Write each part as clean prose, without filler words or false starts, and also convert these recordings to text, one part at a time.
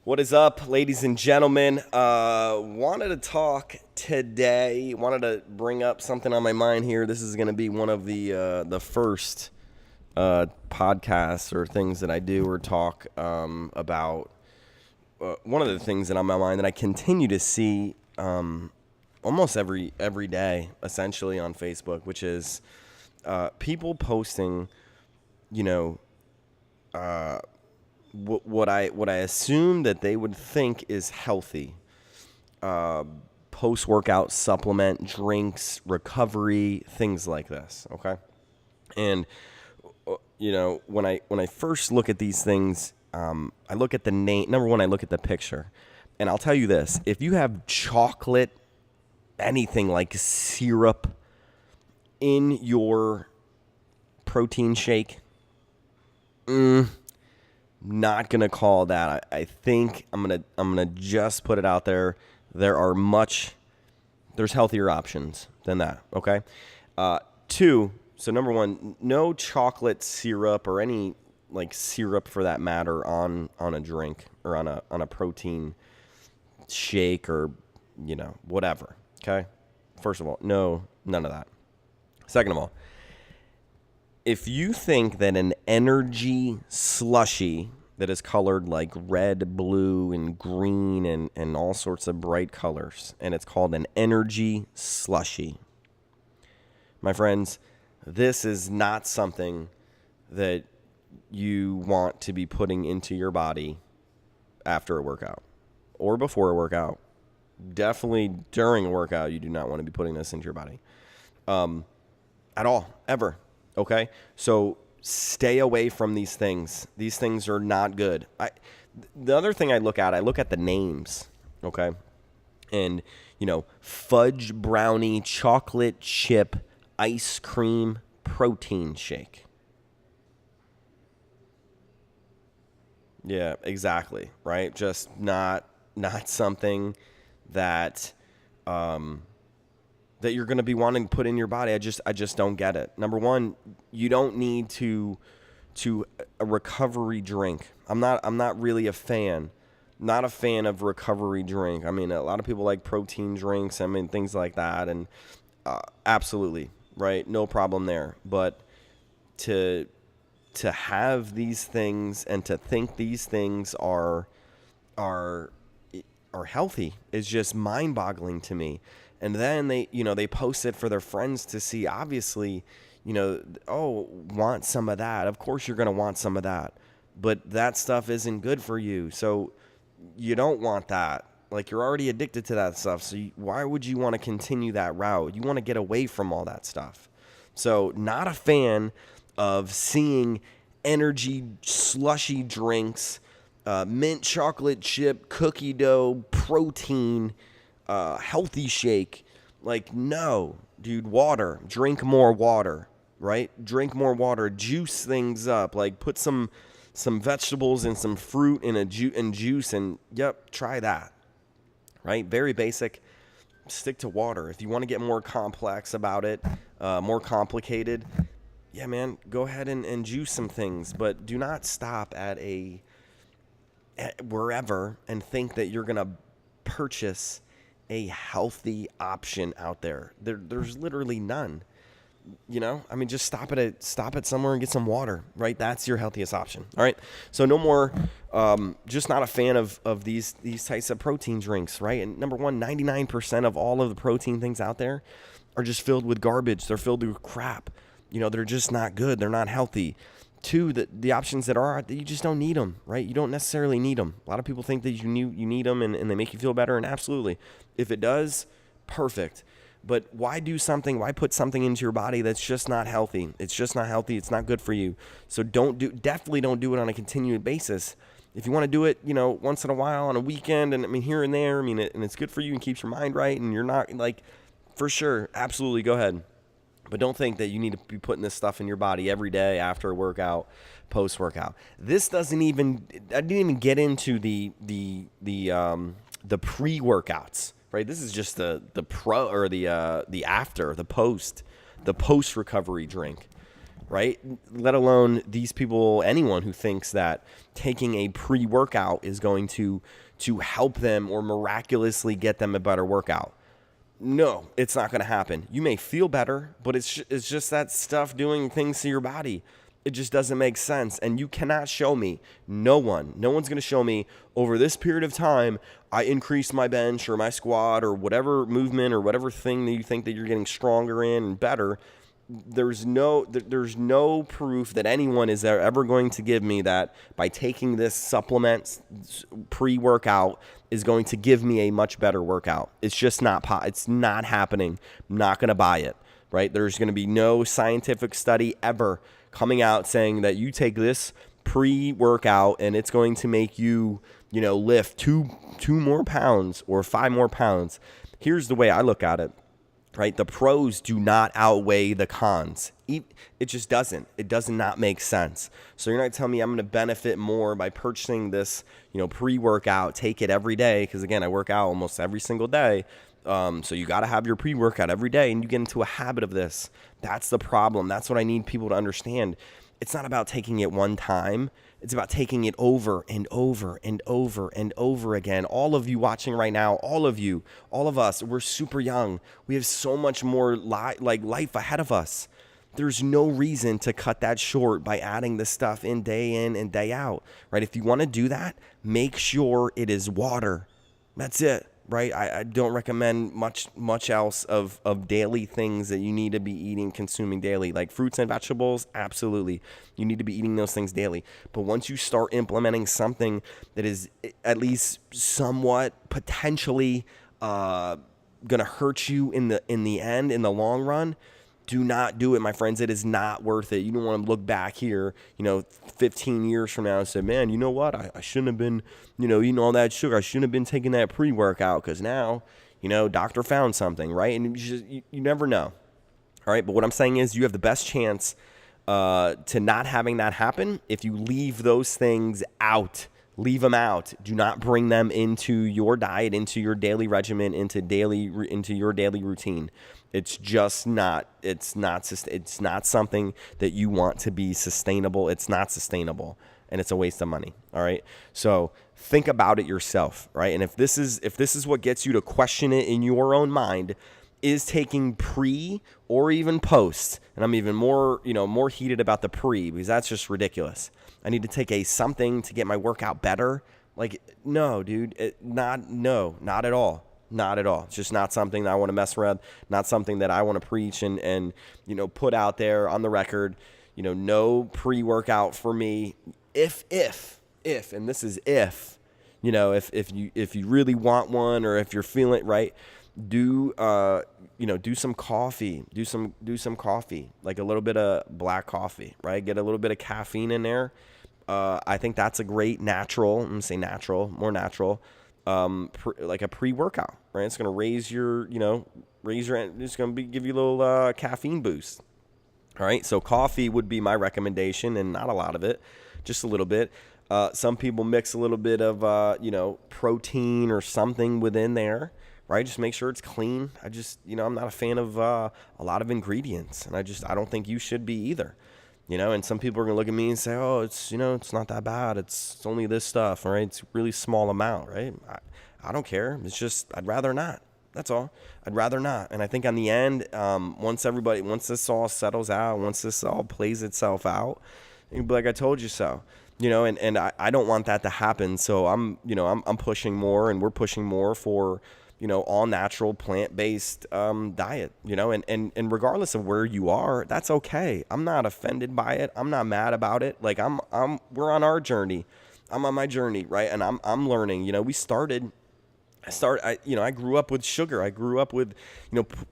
What is up, ladies and gentlemen? Wanted to talk today. Wanted to bring up something on my mind here. This is going to be one of the first podcasts or things that I do or talk about. One of the things that on my mind that I continue to see almost every day, essentially on Facebook, which is people posting, you know. What I assume that they would think is healthy, post workout supplement, drinks, recovery, things like this. Okay, and when I first look at these things, I look at the name. Number one, I look at the picture, and I'll tell you this: if you have chocolate, anything like syrup in your protein shake, not gonna call that. I think I'm gonna just put it out there. There's healthier options than that. Okay. Two. So number one, no chocolate syrup or any like syrup for that matter on a drink or on a protein shake or whatever. Okay. First of all, no, none of that. Second of all, if you think that an energy slushie that is colored like red, blue, and green and all sorts of bright colors, and it's called an energy slushie, my friends, this is not something that you want to be putting into your body after a workout or before a workout. Definitely during a workout, you do not want to be putting this into your body at all, ever. Okay, so stay away from these things. These things are not good. The other thing I look at the names. Okay, and fudge brownie, chocolate chip, ice cream, protein shake. Yeah, exactly. Right. Just not something that that you're going to be wanting to put in your body. I just don't get it. Number one, you don't need to a recovery drink. I'm not really a fan. Not a fan of recovery drink. I mean, a lot of people like protein drinks. I mean, things like that, and absolutely right, no problem there. But to have these things and to think these things are healthy is just mind-boggling to me. And then they post it for their friends to see. Obviously, want some of that. Of course you're going to want some of that. But that stuff isn't good for you. So you don't want that. Like, you're already addicted to that stuff. So why would you want to continue that route? You want to get away from all that stuff. So not a fan of seeing energy slushy drinks, mint chocolate chip, cookie dough, protein, healthy shake. Like, no, dude, water. Drink more water, right? Drink more water. Juice things up. Like, put some vegetables and some fruit in juice and, yep, try that, right? Very basic. Stick to water. If you want to get more complex about it, more complicated, yeah, man, go ahead and juice some things. But do not stop at wherever and think that you're going to purchase a healthy option out there. There's literally none. I mean, just stop at somewhere and get some water, right? That's your healthiest option. All right. So no more, just not a fan of these types of protein drinks, right? And number one, 99% of all of the protein things out there are just filled with garbage. They're filled with crap. They're just not good. They're not healthy. Two, the options that are, you just don't need them, right? You don't necessarily need them. A lot of people think that you need them and they make you feel better. And absolutely, if it does, perfect. But why put something into your body that's just not healthy? It's just not healthy. It's not good for you. So definitely don't do it on a continued basis. If you want to do it, once in a while on a weekend, and I mean, here and there, I mean, and it's good for you and keeps your mind right. And you're not for sure, absolutely go ahead. But don't think that you need to be putting this stuff in your body every day after a workout, post-workout. This I didn't even get into the pre-workouts, right? This is just the post recovery drink, right? Let alone these people, anyone who thinks that taking a pre-workout is going to help them or miraculously get them a better workout. No, it's not going to happen. You may feel better, but it's just that stuff doing things to your body. It just doesn't make sense. And you cannot show me, no one's going to show me over this period of time, I increased my bench or my squat or whatever movement or whatever thing that you think that you're getting stronger in and better. There's no proof that anyone is ever going to give me that by taking this supplement pre-workout is going to give me a much better workout. It's just it's not happening. I'm not going to buy it, right? There's going to be no scientific study ever coming out saying that you take this pre-workout and it's going to make you, lift two more pounds or 5 more pounds. Here's the way I look at it. Right? The pros do not outweigh the cons. It just doesn't. It does not make sense. So you're not telling me I'm going to benefit more by purchasing this, pre-workout, take it every day. Because again, I work out almost every single day. So you got to have your pre-workout every day and you get into a habit of this. That's the problem. That's what I need people to understand. It's not about taking it one time. It's about taking it over and over and over and over again. All of you watching right now, all of us, we're super young. We have so much more life ahead of us. There's no reason to cut that short by adding this stuff in and day out, right? If you want to do that, make sure it is water. That's it. Right? I don't recommend much else of daily things that you need to be eating, consuming daily. Like fruits and vegetables, absolutely. You need to be eating those things daily. But once you start implementing something that is at least somewhat potentially going to hurt you in the end, in the long run, do not do it, my friends. It is not worth it. You don't want to look back here, 15 years from now and say, man, you know what? I shouldn't have been, eating all that sugar. I shouldn't have been taking that pre-workout because now, doctor found something, right? And you never know. All right. But what I'm saying is you have the best chance to not having that happen if you leave those things out. Leave them out. Do not bring them into your diet, into your daily regimen, into your daily routine. It's just not. It's not something that you want to be sustainable. It's not sustainable, and it's a waste of money. All right. So think about it yourself, right? And if this is what gets you to question it in your own mind, is taking pre or even post, and I'm even more heated about the pre because that's just ridiculous. I need to take something to get my workout better. Like, no, dude, not at all. Not at all. It's just not something that I want to mess around, not something that I want to preach and put out there on the record. No pre-workout for me. If, and this is if you really want one or if you're feeling it right, do some coffee, do some coffee, like a little bit of black coffee, right? Get a little bit of caffeine in there. I think that's a great natural, I'm going to say more natural, like a pre-workout, right? It's going to raise your, it's going to give you a little caffeine boost. All right. So coffee would be my recommendation, and not a lot of it, just a little bit. Some people mix a little bit of, protein or something within there, right? Just make sure it's clean. I'm not a fan of a lot of ingredients, and I don't think you should be either. And some people are going to look at me and say, oh, it's not that bad. It's only this stuff, all right? It's a really small amount, right? I don't care. It's just, I'd rather not. That's all. I'd rather not. And I think on the end, once this all settles out, once this all plays itself out, you'll be like, I told you so. And I don't want that to happen. So I'm pushing more, and we're pushing more for, all natural plant-based diet, and regardless of where you are, that's okay. I'm not offended by it. I'm not mad about it. Like we're on our journey. I'm on my journey, right? And I'm learning. I grew up with sugar. I grew up with,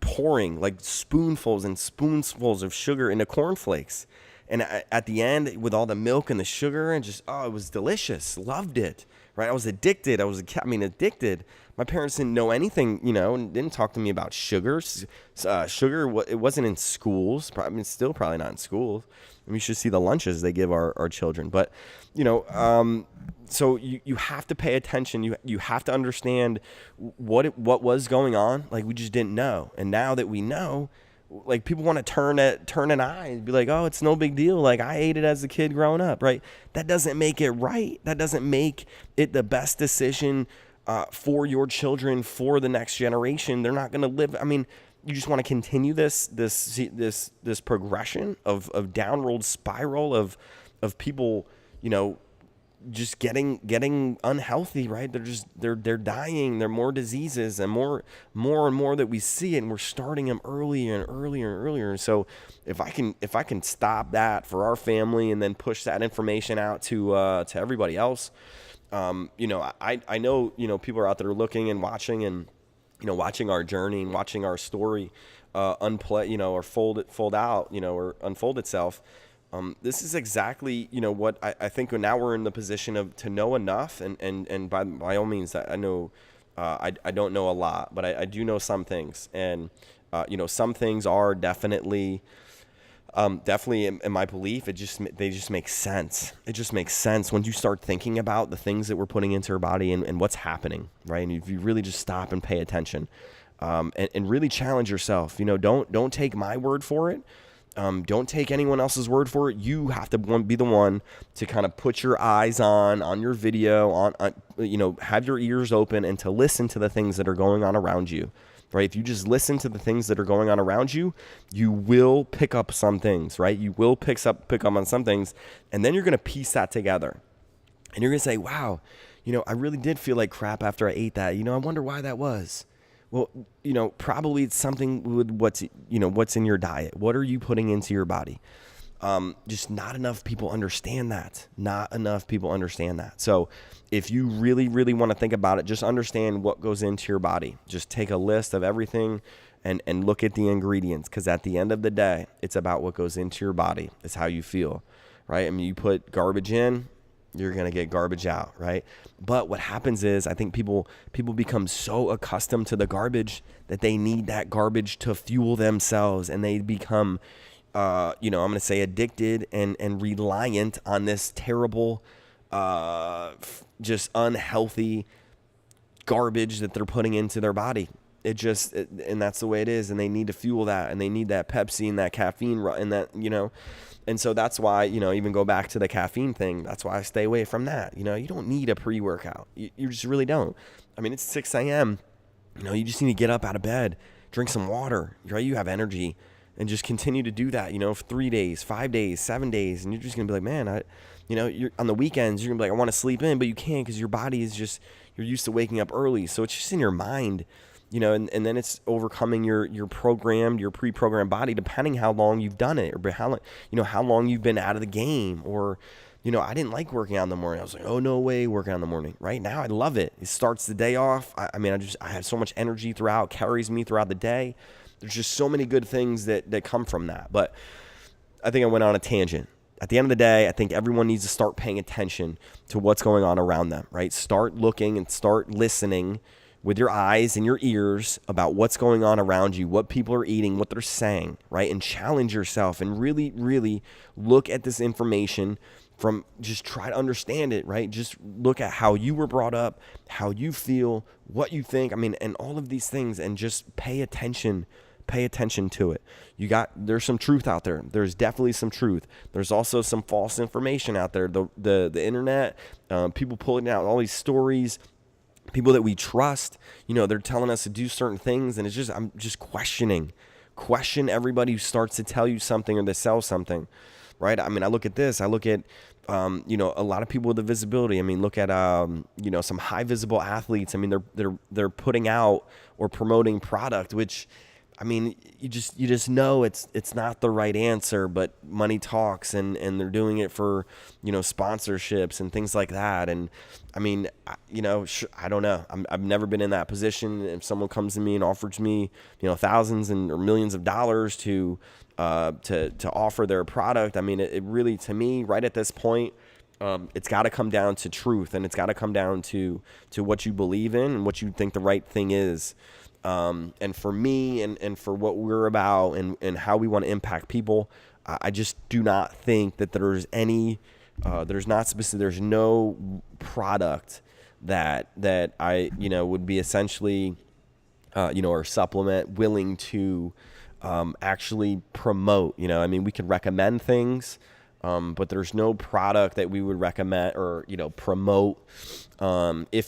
pouring like spoonfuls and spoonfuls of sugar into cornflakes. And at the end, with all the milk and the sugar, and just, it was delicious. Loved it, right? I was addicted. Addicted. My parents didn't know anything, and didn't talk to me about sugar. Sugar, it wasn't in schools. Still probably not in schools. You should see the lunches they give our children. But, so you have to pay attention. You have to understand what was going on. Like, we just didn't know. And now that we know, like people want to turn an eye and be like, oh, it's no big deal. Like I ate it as a kid growing up, right? That doesn't make it right. That doesn't make it the best decision for your children, for the next generation. They're not going to live. I mean, you just want to continue this progression of downward spiral of people, just getting unhealthy, right? They're dying. There are more diseases and more and more that we see it, and we're starting them earlier and earlier and earlier. So if I can stop that for our family and then push that information out to everybody else, I know, people are out there looking and watching and, watching our journey and watching our story or fold out, or unfold itself. This is exactly, what I think now we're in the position to know enough, and by all means, I know I don't know a lot, but I do know some things, and some things are definitely in my belief, they just make sense. It just makes sense when you start thinking about the things that we're putting into our body and what's happening, right? And if you really just stop and pay attention, and really challenge yourself, don't take my word for it. Don't take anyone else's word for it. You have to be the one to kind of put your eyes on your video, on have your ears open and to listen to the things that are going on around you, right? If you just listen to the things that are going on around you, you will pick up some things, right? You will pick up on some things, and then you're going to piece that together. And you're going to say, wow, I really did feel like crap after I ate that. I wonder why that was. Well, probably it's something with what's in your diet. What are you putting into your body? Just not enough people understand that. So if you really, really want to think about it, just understand what goes into your body. Just take a list of everything and look at the ingredients. Because at the end of the day, it's about what goes into your body. It's how you feel, right? I mean, you put garbage in, you're going to get garbage out, right? But what happens is I think people become so accustomed to the garbage that they need that garbage to fuel themselves, and they become, I'm going to say addicted and reliant on this terrible, just unhealthy garbage that they're putting into their body. And that's the way it is. And they need to fuel that, and they need that Pepsi and that caffeine and that, and so that's why, even go back to the caffeine thing. That's why I stay away from that. You don't need a pre-workout. You just really don't. I mean, it's 6 a.m. You just need to get up out of bed, drink some water, right? You have energy, and just continue to do that, for 3 days, 5 days, 7 days. And you're just going to be like, man, you're on the weekends, you're going to be like, I want to sleep in, but you can't because your body is just, you're used to waking up early. So it's just in your mind. And then it's overcoming your pre-programmed body, depending how long you've done it, or how long you've been out of the game, or, I didn't like working out in the morning. I was like, oh, no way working out in the morning. Right now, I love it. It starts the day off. I have so much energy throughout, carries me throughout the day. There's just so many good things that come from that. But I think I went on a tangent. At the end of the day, I think everyone needs to start paying attention to what's going on around them, right? Start looking and start listening with your eyes and your ears about what's going on around you, what people are eating, what they're saying, right? And challenge yourself and really, really look at this information from, just try to understand it, right? Just look at how you were brought up, how you feel, what you think, and all of these things, and just pay attention to it. There's some truth out there. There's definitely some truth. There's also some false information out there. The internet, people pulling out all these stories, people that we trust, they're telling us to do certain things, and I'm just question everybody who starts to tell you something or to sell something, right? I look at this, I look at, a lot of people with the visibility. Look at, some high visible athletes. They're putting out or promoting product, which, you just know it's not the right answer, but money talks, and they're doing it for, sponsorships and things like that. And I don't know. I've never been in that position. If someone comes to me and offers me, thousands or millions of dollars to offer their product, it really, to me, right at this point, it's got to come down to truth, and it's got to come down to what you believe in and what you think the right thing is. And for me and for what we're about and how we want to impact people, I just do not think that there's there's no product that I, would be essentially, or supplement willing to, actually promote. I mean, we could recommend things, but there's no product that we would recommend or promote. If